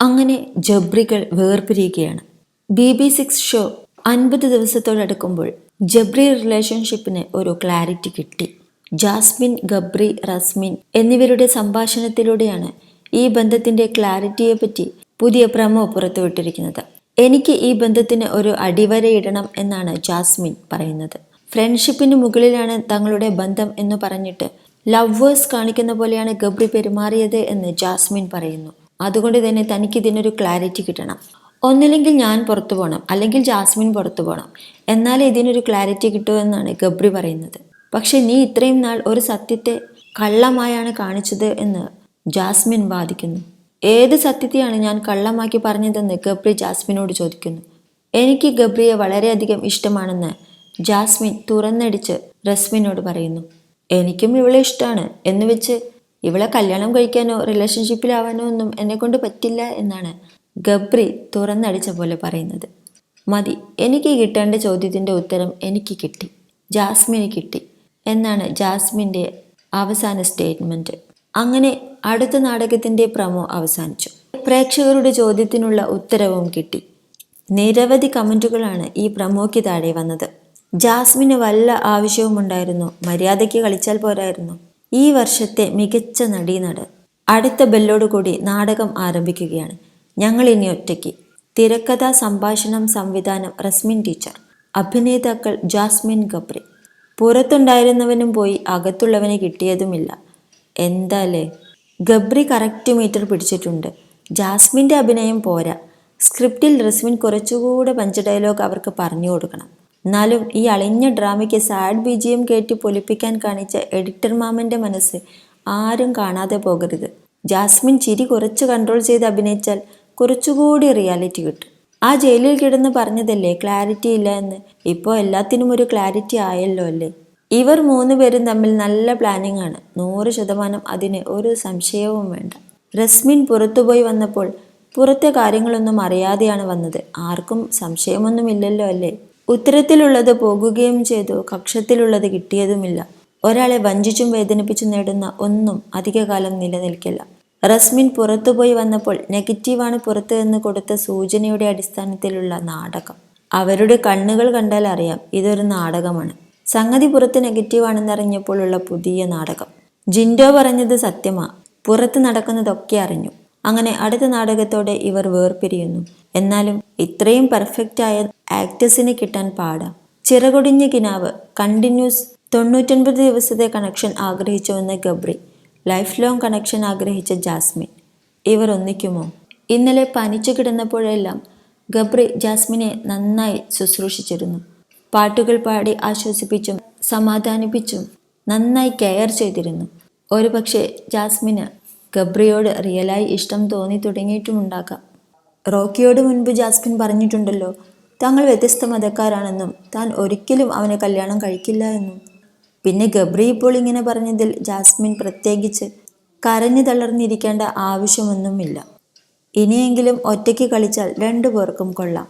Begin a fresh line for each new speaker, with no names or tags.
അങ്ങനെ ജബ്രികൾ വേർപിരിയുകയാണ്. BB6 show 50 ദിവസത്തോടടുക്കുമ്പോൾ Jabri റിലേഷൻഷിപ്പിന് ഒരു clarity കിട്ടി. ജാസ്മിൻ, ഗബ്രി, റസ്മിൻ എന്നിവരുടെ സംഭാഷണത്തിലൂടെയാണ് ഈ ബന്ധത്തിന്റെ ക്ലാരിറ്റിയെ പറ്റി പുതിയ പ്രമോ പുറത്തുവിട്ടിരിക്കുന്നത്. എനിക്ക് ഈ ബന്ധത്തിന് ഒരു അടിവരയിടണം എന്നാണ് ജാസ്മിൻ പറയുന്നത്. ഫ്രണ്ട്ഷിപ്പിന് മുകളിലാണ് തങ്ങളുടെ ബന്ധം എന്ന് പറഞ്ഞിട്ട് ലവേഴ്സ് കാണിക്കുന്ന പോലെയാണ് ഗബ്രി പെരുമാറിയത് എന്ന് ജാസ്മിൻ പറയുന്നു. അതുകൊണ്ട് തന്നെ തനിക്കിതിനൊരു ക്ലാരിറ്റി കിട്ടണം. ഒന്നില്ലെങ്കിൽ ഞാൻ പുറത്തു പോകണം, അല്ലെങ്കിൽ ജാസ്മിൻ പുറത്തു പോകണം, എന്നാലേ ഇതിനൊരു ക്ലാരിറ്റി കിട്ടൂ എന്നാണ് ഗബ്രി പറയുന്നത്. പക്ഷെ നീ ഇത്രയും നാൾ ഒരു സത്യത്തെ കള്ളമായാണ് കാണിച്ചത് എന്ന് ജാസ്മിൻ വാദിക്കുന്നു. ഏത് സത്യത്തെയാണ് ഞാൻ കള്ളമാക്കി പറഞ്ഞതെന്ന് ഗബ്രി ജാസ്മിനോട് ചോദിക്കുന്നു. എനിക്ക് ഗബ്രിയെ വളരെയധികം ഇഷ്ടമാണെന്ന് ജാസ്മിൻ തുറന്നടിച്ച് റസ്മിനോട് പറയുന്നു. എനിക്കും ഇവളെ ഇഷ്ടമാണ് എന്ന് വെച്ച് ഇവളെ കല്യാണം കഴിക്കാനോ റിലേഷൻഷിപ്പിലാവാനോ ഒന്നും എന്നെ കൊണ്ട് പറ്റില്ല എന്നാണ് ഗബ്രി തുറന്നടിച്ച പോലെ പറയുന്നത്. മതി, എനിക്ക് കിട്ടേണ്ട ചോദ്യത്തിൻ്റെ ഉത്തരം എനിക്ക് കിട്ടി, ജാസ്മിന് കിട്ടി എന്നാണ് ജാസ്മിൻ്റെ അവസാന സ്റ്റേറ്റ്മെൻറ്റ്. അങ്ങനെ അടുത്ത നാടകത്തിൻ്റെ പ്രമോ അവസാനിച്ചു. പ്രേക്ഷകരുടെ ചോദ്യത്തിനുള്ള ഉത്തരവും കിട്ടി. നിരവധി കമൻറ്റുകളാണ് ഈ പ്രമോയ്ക്ക് താഴെ വന്നത്. ജാസ്മിന് വല്ല ആവശ്യവുമുണ്ടായിരുന്നു? മര്യാദയ്ക്ക് കളിച്ചാൽ പോരായിരുന്നു? ഈ വർഷത്തെ മികച്ച നടീനടൻ. അടുത്ത ബെല്ലോടുകൂടി നാടകം ആരംഭിക്കുകയാണ്. ഞങ്ങൾ ഇനി ഒറ്റയ്ക്ക്. തിരക്കഥ, സംഭാഷണം, സംവിധാനം റസ്മിൻ ടീച്ചർ. അഭിനേതാക്കൾ ജാസ്മിൻ, ഗബ്രി. പുറത്തുണ്ടായിരുന്നവനും പോയി അകത്തുള്ളവനെ കിട്ടിയതുമില്ല. എന്താലേ, ഗബ്രി കറക്റ്റ് മീറ്റർ പിടിച്ചിട്ടുണ്ട്. ജാസ്മിൻ്റെ അഭിനയം പോരാ. സ്ക്രിപ്റ്റിൽ റസ്മിൻ കുറച്ചുകൂടെ പഞ്ച് ഡയലോഗ് അവർക്ക് പറഞ്ഞു കൊടുക്കണം. എന്നാലും ഈ അളിഞ്ഞ ഡ്രാമയ്ക്ക് സാഡ് BGM കേട്ടി പൊലിപ്പിക്കാൻ കാണിച്ച എഡിറ്റർ മാമൻ്റെ മനസ്സ് ആരും കാണാതെ പോകരുത്. ജാസ്മിൻ ചിരി കുറച്ച് കൺട്രോൾ ചെയ്ത് അഭിനയിച്ചാൽ കുറച്ചുകൂടി റിയാലിറ്റി കിട്ടും. ആ ജയിലിൽ കിടന്ന് പറഞ്ഞതല്ലേ ക്ലാരിറ്റി ഇല്ല എന്ന്, ഇപ്പോൾ എല്ലാത്തിനും ഒരു ക്ലാരിറ്റി ആയല്ലോ അല്ലേ? ഇവർ 3 പേരും തമ്മിൽ നല്ല പ്ലാനിങ് ആണ്, 100%. അതിന് ഒരു സംശയവും വേണ്ട. റസ്മിൻ പുറത്തുപോയി വന്നപ്പോൾ പുറത്തെ കാര്യങ്ങളൊന്നും അറിയാതെയാണ് വന്നത്. ആർക്കും സംശയമൊന്നുമില്ലല്ലോ അല്ലേ? ഉത്തരത്തിലുള്ളത് പോകുകയും ചെയ്തു, കക്ഷത്തിലുള്ളത് കിട്ടിയതുമില്ല. ഒരാളെ വഞ്ചിച്ചും വേദനിപ്പിച്ചും നേടുന്ന ഒന്നും അധികകാലം നിലനിൽക്കില്ല. റസ്മിൻ പുറത്തുപോയി വന്നപ്പോൾ നെഗറ്റീവാണ് പുറത്ത് എന്ന് കൊടുത്ത സൂചനയുടെ അടിസ്ഥാനത്തിലുള്ള നാടകം. അവരുടെ കണ്ണുകൾ കണ്ടാൽ അറിയാം ഇതൊരു നാടകമാണ്. സംഗതി പുറത്ത് നെഗറ്റീവാണെന്നറിഞ്ഞപ്പോഴുള്ള പുതിയ നാടകം. ജിൻഡോ പറഞ്ഞത് സത്യമാ, പുറത്ത് നടക്കുന്നതൊക്കെ അറിഞ്ഞു. അങ്ങനെ അടുത്ത നാടകത്തോടെ ഇവർ വേർപിരിയുന്നു. എന്നാലും ഇത്രയും പെർഫെക്റ്റായ ആക്ടേഴ്സിനെ കിട്ടാൻ പാടാ. ചിറകൊടിഞ്ഞ കിനാവ് കണ്ടിന്യൂസ് 99 ദിവസത്തെ കണക്ഷൻ ആഗ്രഹിച്ചുവെന്ന ഗബ്രി, ലൈഫ് ലോങ് കണക്ഷൻ ആഗ്രഹിച്ച ജാസ്മിൻ. ഇവർ ഒന്നിക്കുമോ? ഇന്നലെ പനിച്ചു കിടന്നപ്പോഴെല്ലാം ഗബ്രി ജാസ്മിനെ നന്നായി ശുശ്രൂഷിച്ചിരുന്നു. പാട്ടുകൾ പാടി ആശ്വസിപ്പിച്ചും സമാധാനിപ്പിച്ചും നന്നായി കെയർ ചെയ്തിരുന്നു. ഒരു പക്ഷേ ജാസ്മിന് ഗബ്രിയോട് റിയലായി ഇഷ്ടം തോന്നി തുടങ്ങിയിട്ടുമുണ്ടാകാം. റോക്കിയോട് മുൻപ് ജാസ്മിൻ പറഞ്ഞിട്ടുണ്ടല്ലോ താങ്കൾ വ്യത്യസ്ത മതക്കാരാണെന്നും താൻ ഒരിക്കലും അവനെ കല്യാണം കഴിക്കില്ല എന്നും. പിന്നെ ഗബ്രി ഇപ്പോൾ ഇങ്ങനെ പറഞ്ഞതിൽ ജാസ്മിൻ പ്രത്യേകിച്ച് കരഞ്ഞു തളർന്നിരിക്കേണ്ട ആവശ്യമൊന്നുമില്ല. ഇനിയെങ്കിലും ഒറ്റയ്ക്ക് കളിച്ചാൽ 2 പേർക്കും കൊള്ളാം.